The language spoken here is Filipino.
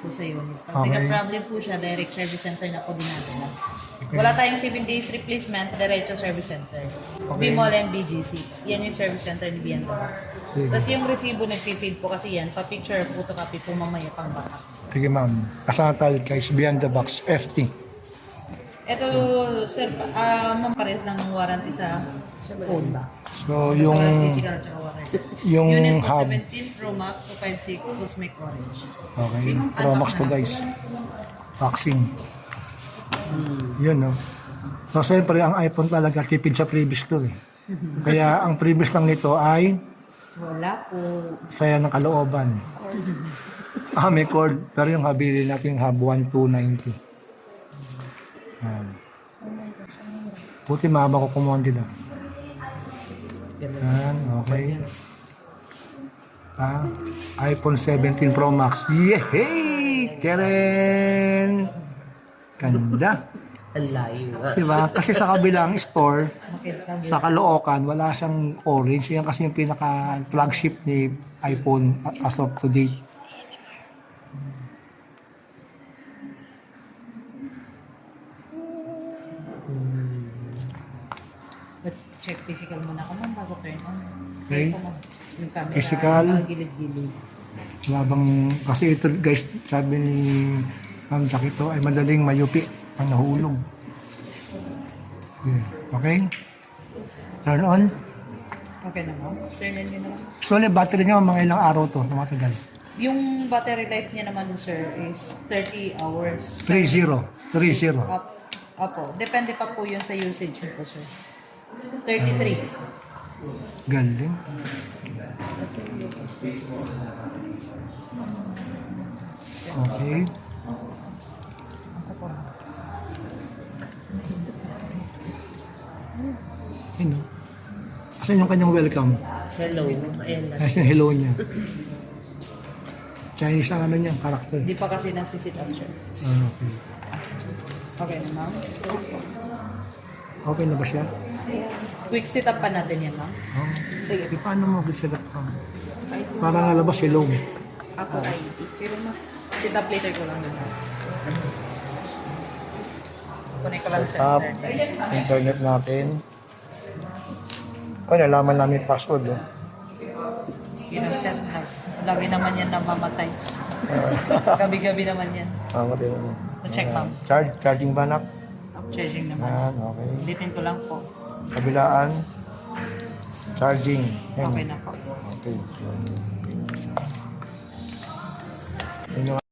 po sa unit. Pag nagka-problem po siya, direct service center na po dinadala. Wala tayong 7 days replacement, diretso service center. Bimol and BGC. Yan yung service center ni Biantomax. Tapos yung resibo nag-feed po kasi yan, pa-picture, photocopy po mamaya pang baka. Sige ma'am, kasama tayo guys, Beyond the Box FT. Ito, sir, ma'am, pares lang ng warranty sa phone ba? So yung Physical at saka warranty. yung Unit po hub, 17 Pro Max 256 Cosmic Orange. okay, Pro Max to guys. Boxing. Yun no. So siyempre ang iPhone talaga tipid sa previous to eh. Kaya ang previous lang nito ay Wala po. saya ng kalooban. May cord, pero yung habili natin yung hub 1290. Buti mahaba ko kumuha nila. Yan, okay. iPhone 17 Pro Max. Yehey! Karen! Ganda. Alayo. Diba? Kasi sa kabilang store, sa Caloocan, wala siyang orange. Yan kasi yung pinaka-flagship ni iPhone as of today. Check physical muna ako, ma'am, bago turn on. Okay. Check ko, ma'am, yung camera. Physical. Gilid-gilid. Labang, kasi ito guys, sabi ni Ma'am Jack, ito ay madaling mayupi ang nahulog. Okay? Turn on. Okay na, ma'am. Turn on nyo na lang. Actually, battery niya mga ilang araw to, tumatagal. Yung battery life niya naman, sir, is 30 hours. 3-0. 3-0. Opo. Depende pa po yun sa usage niyo po, sir. 33. Galing. Okay. Yun o. Asan yung kanyang welcome? Hello. Ayan na. Asan yung hello niya? Chinese ang ano niya, karakter. Hindi pa kasi nasisit up, sir. Okay. Okay na, ma'am. Okay na ba siya? Quick sit up pa natin yan, ma'am. Oh. Sige. Paano mo good setup ka? Para nga labas hello. Ako ay teacher mo. Sit up later ko lang yun. Kunin ko lang, sir. Up, internet natin. Oh, nalaman namin password, oh. Yun ang sir. Lagi naman yan na mamatay. Gabi-gabi naman yan. Tama din mo. Check, ma'am. Charging banak. Charging naman. Yan, okay. Ulitin ko lang po. Kabilaan. Charging. Yan. Okay na po. Okay. Yun yung